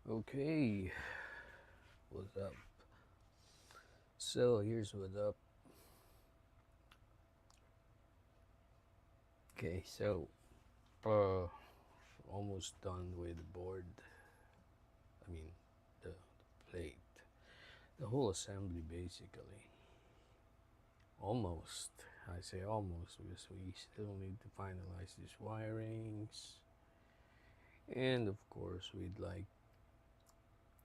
Okay, what's up? So here's what's up. Okay, so uh, almost done with the board. I mean, the plate, the whole assembly basically. Almost. I say almost because we still need to finalize these wirings, and of course we'd like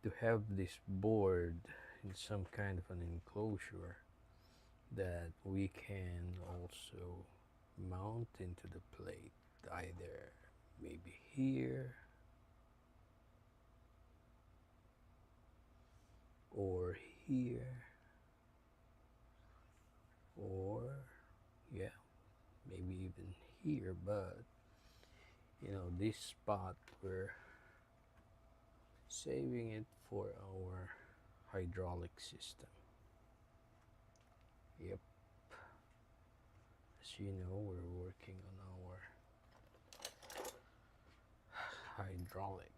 to have this board in some kind of an enclosure that we can also mount into the plate, either maybe here or here, or yeah, maybe even here. But this spot, we're saving it for our hydraulic system. Yep, as you know, we're working on our hydraulic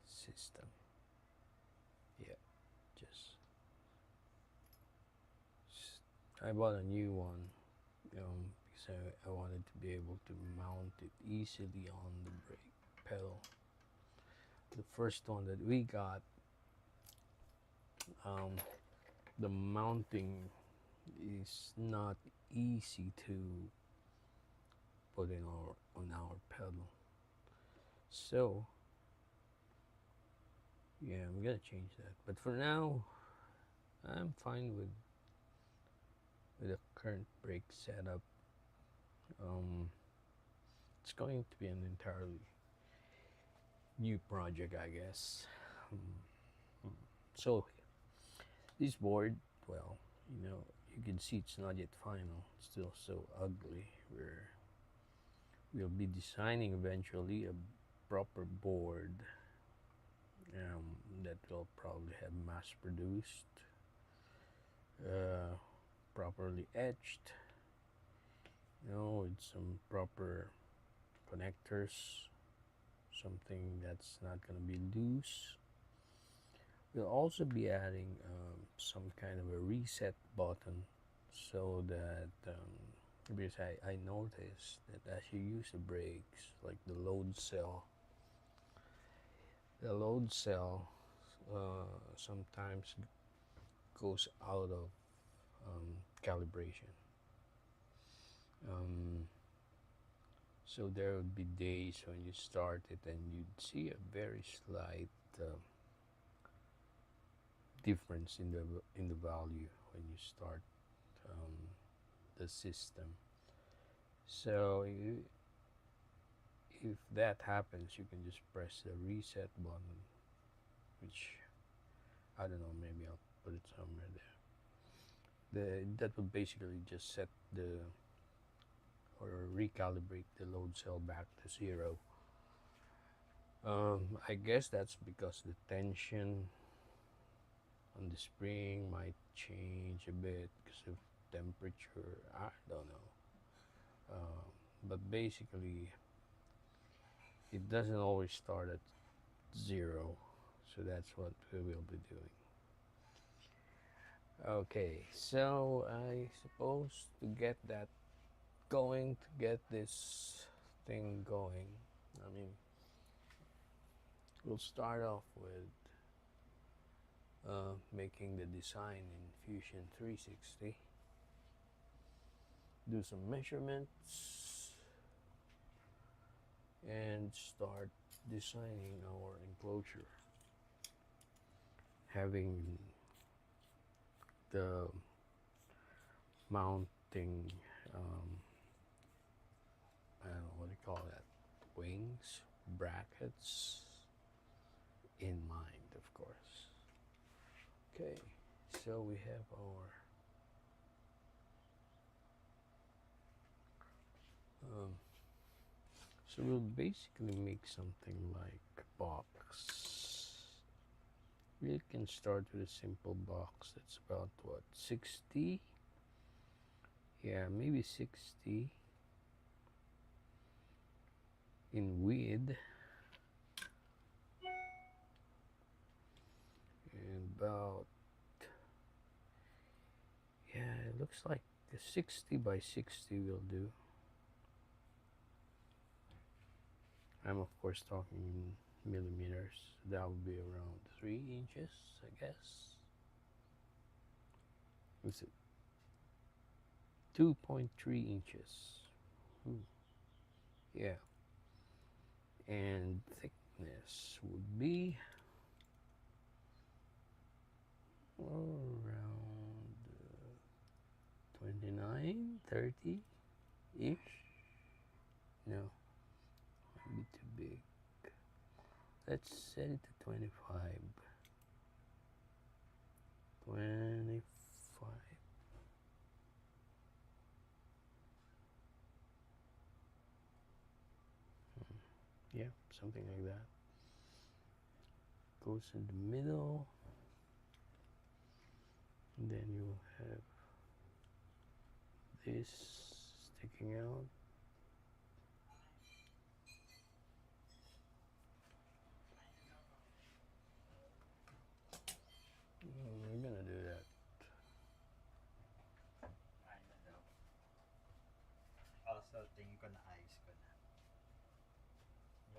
system. Yeah, just I bought a new one, because I wanted to be able to mount it easily on the brake pedal. The first one that we got, um, the mounting is not easy to put in our pedal. So yeah, I'm gonna change that. But for now, I'm fine with the current brake setup. Um, it's going to be an entirely new project, I guess. So this board, well, you can see it's not yet final. It's still so ugly. We'll be designing eventually a proper board, that will probably have mass produced, uh, properly etched, with some proper connectors, something that's not going to be loose. We'll also be adding some kind of a reset button, so that because I noticed that as you use the brakes, like the load cell sometimes goes out of calibration. Um, so there would be days when you start it and you'd see a very slight difference in the value when you start um, the system. So if that happens, you can just press the reset button, which I don't know, maybe I'll put it somewhere there. That would basically just set the or recalibrate the load cell back to zero. I guess that's because the tension on the spring might change a bit because of temperature. I don't know. But basically, it doesn't always start at zero, so that's what we will be doing. Okay, so I suppose to get that going, to get this thing going, I mean, we'll start off with making the design in Fusion 360, do some measurements, and start designing our enclosure, having the mounting, I don't know what do you call that, wings, brackets in mind, of course. Okay, so we have um, so we'll basically make something like a box. We can start with a simple box that's about what, 60? Yeah, maybe 60 in width looks like the 60 by 60 will do. I'm of course talking in millimeters. That would be around 3 inches, I guess. Is it 2.3 inches? Ooh. Yeah. And thickness would be around 29, 30 ish. No, might be too big. Let's set it to 25. 25. Yeah, something like that. Goes in the middle. And then you have this sticking out. We're gonna do that. Also, tingin ko na ayos ko na.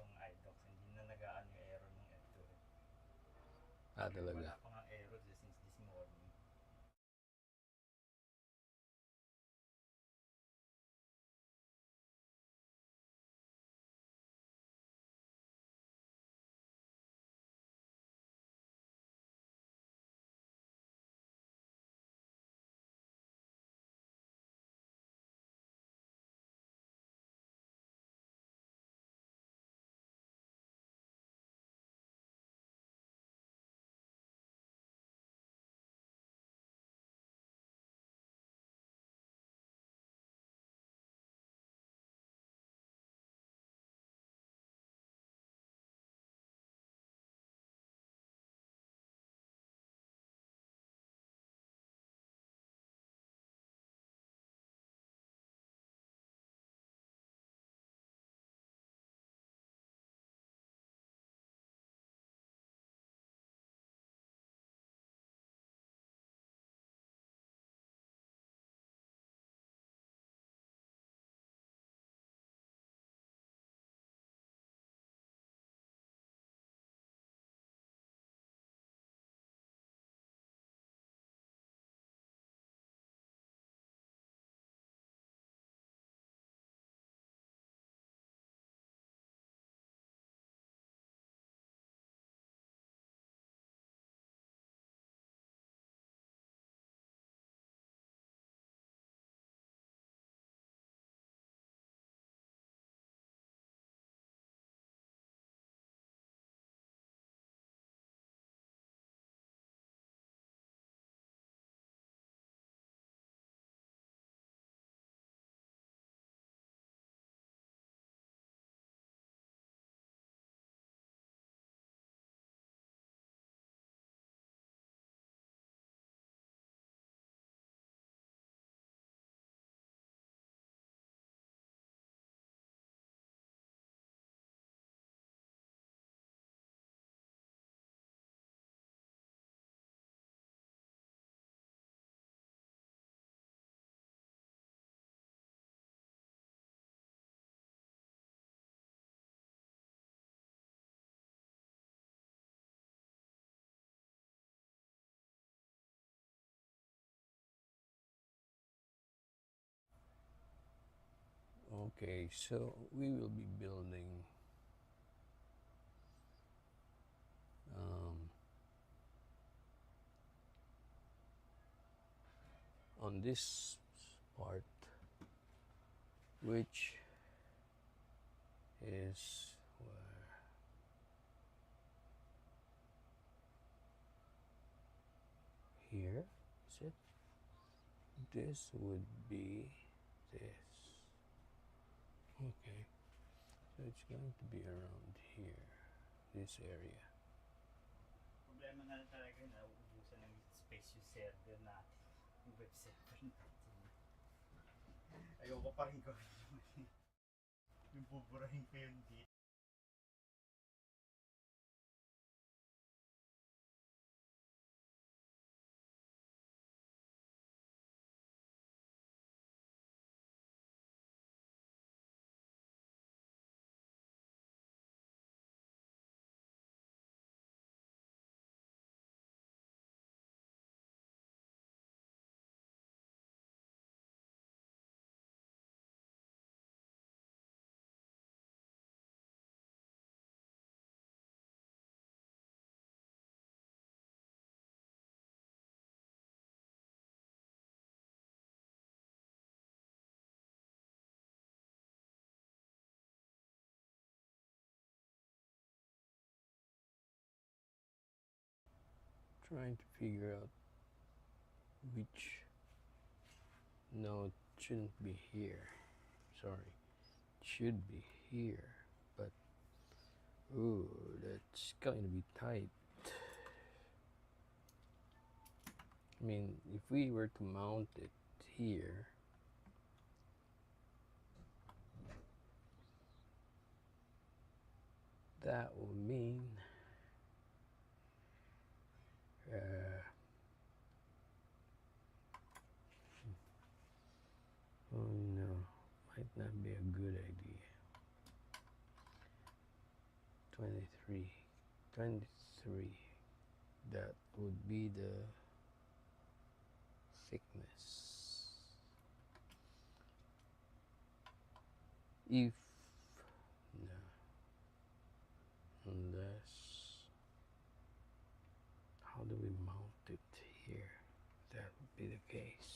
Yung iDocs, hindi na nag-aano yung error ng F2. Ah, talaga. Wala pa nga error since this morning. Okay, so we will be building um, on this part, which is where here is it. This would be this. Okay, so it's going to be around here, this area. Problema na lang talaga na uubusan ng space yung server natin. Yung web server natin. Ayoko pa rin gawin yung buburahin ko yung date. trying to figure out which, no, it shouldn't be here. Sorry, it should be here, but ooh, that's going to be tight. I mean, if we were to mount it here, that will mean oh no, might not be a good idea. 23, 23, that would be the thickness. If, no, unless, how do we mount it here? That would be the case.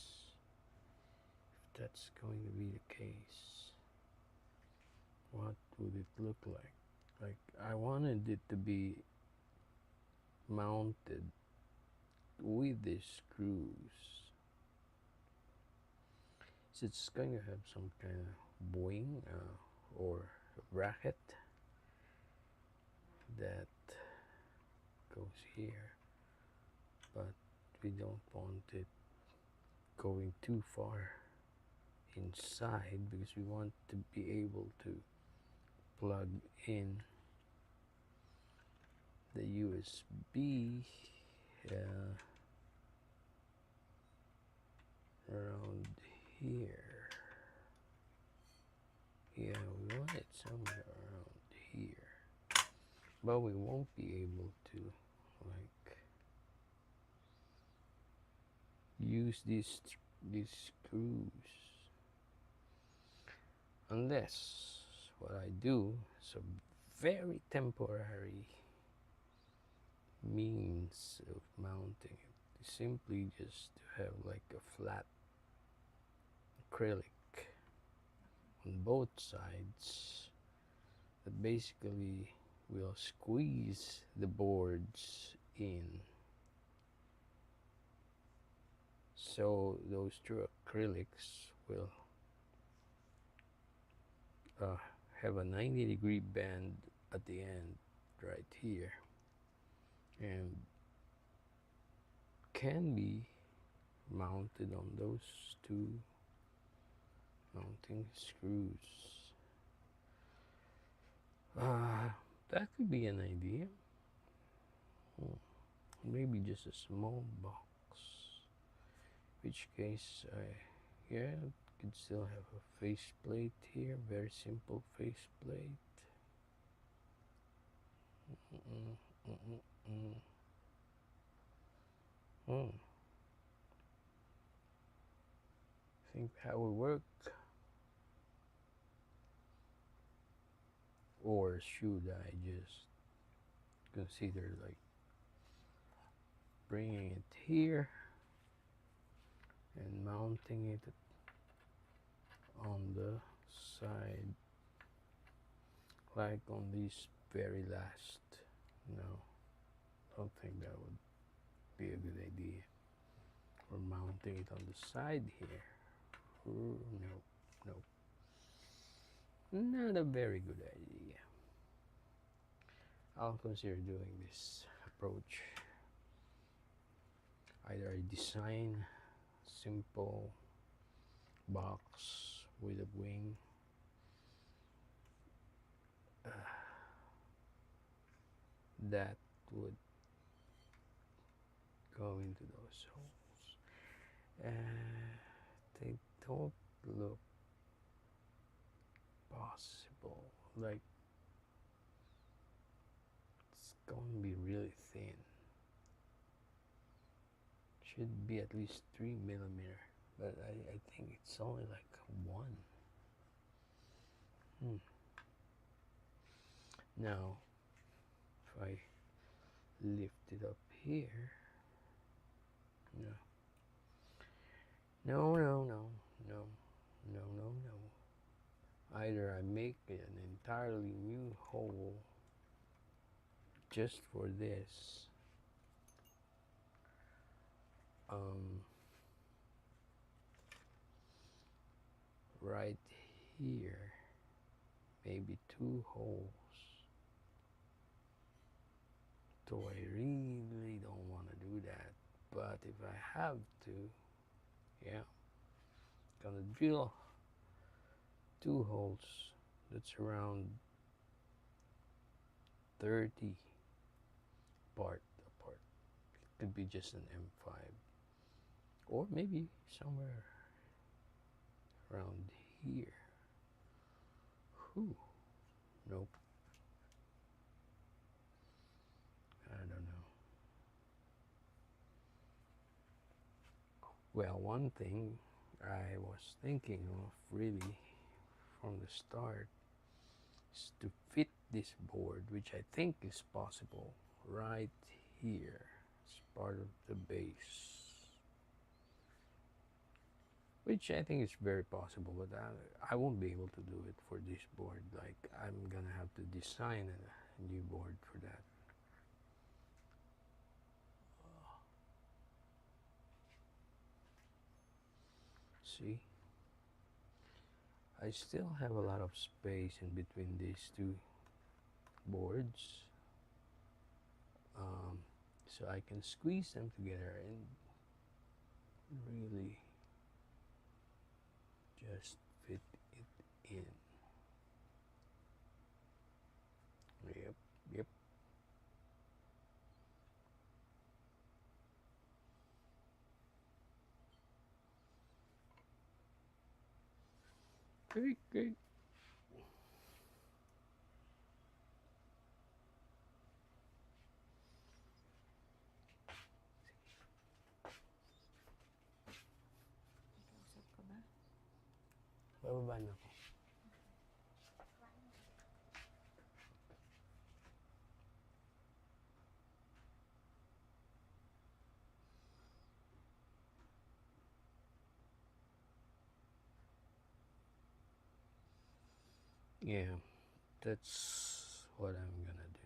If that's going to be the case, what would it look like? Like, I wanted it to be mounted with these screws. So it's going to have some kind of buoying or bracket that goes here, but we don't want it going too far inside because we want to be able to plug in the USB around here. Yeah, we want it somewhere around here, but we won't be able to like use these screws unless what I do is a very temporary means of mounting it, simply just to have like a flat acrylic on both sides that basically will squeeze the boards in, so those two acrylics will have a 90-degree bend at the end right here, and can be mounted on those two mounting screws. That could be an idea. Maybe just a small box, which case yeah, could still have a faceplate here, very simple faceplate. Think that would work, or should I just consider like bringing it here and mounting it on the side, like on this very last? No, I don't think that would be a good idea. Or mounting it on the side here. No, not a very good idea. I'll consider doing this approach. Either I design simple box with a wing, that would go into those holes. They don't look possible. Like, it's going to be really thin. Should be at least 3 millimeter, but I think it's only like 1. Now, if I lift it up here, no. Either I make an entirely new hole just for this, um, right here, maybe 2 holes. Though I really don't want to do that, but if I have to, yeah, gonna drill 2 holes. That's around 30 apart. Could be just an M5, or maybe somewhere around here. Whew. Nope. I don't know. Well, one thing I was thinking of really from the start is to fit this board, which I think is possible, right here as part of the base. Which I think is very possible, but I won't be able to do it for this board. Like, I'm gonna have to design a new board for that. See, I still have a lot of space in between these two boards, so I can squeeze them together and really just fit it in. Yep, yep. Great, great. Kausap ka ba? Bababa na ako. Yeah, that's what I'm gonna do.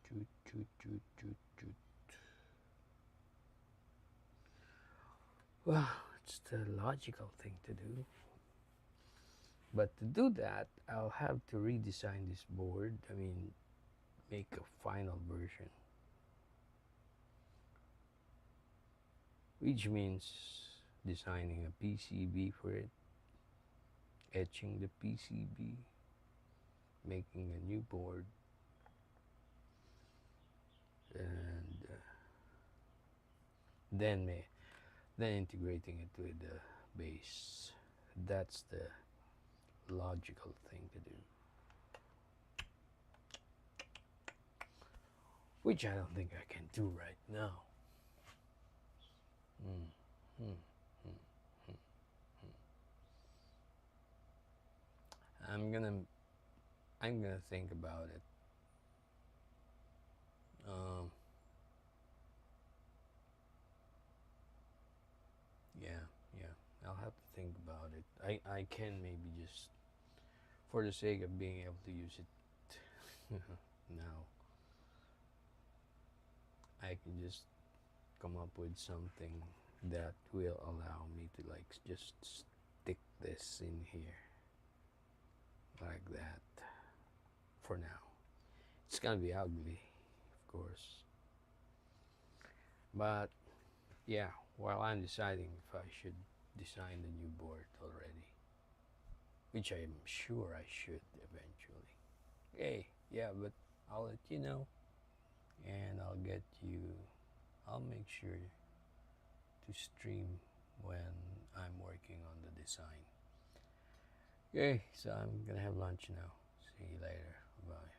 Toot, toot, toot, toot, toot. Well, it's the logical thing to do. But to do that, I'll have to redesign this board. I mean, make a final version. Which means designing a PCB for it, etching the PCB, making a new board, and then integrating it with the base. That's the logical thing to do. Which I don't think I can do right now. Hmm, hmm, hmm, hmm, hmm. I'm gonna think about it. Um, yeah, yeah. I'll have to think about it. I can maybe just, for the sake of being able to use it now, I can just come up with something that will allow me to like just stick this in here like that for now. It's gonna be ugly, of course, but yeah, while I'm deciding if I should design the new board already, which I'm sure I should eventually. Okay, yeah, but I'll let you know, and I'll make sure to stream when I'm working on the design. Okay, so I'm gonna have lunch now. See you later. Bye.